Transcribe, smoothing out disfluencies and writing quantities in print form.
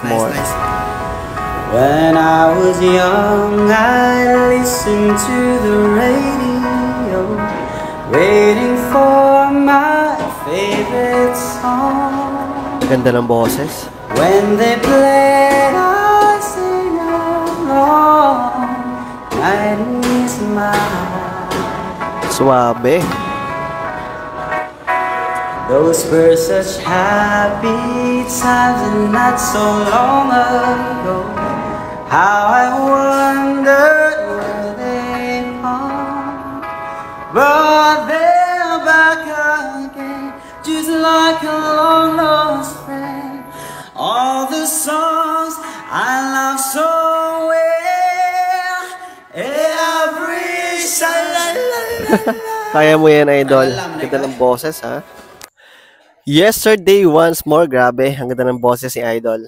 more. Nice. When I was young, I listened to the radio, waiting for my favorite song. Ganda ng boses. When they played, I sing along. Night is mine. Suabe. Those were such happy times and not so long ago. How I wondered where they are, but they're back again, just like a long lost friend. All the songs I love so well, every Kaya mo yan, idol. Ganda ng boses, ha? Yesterday once more. Grabe, ang ganda ng boses ni idol.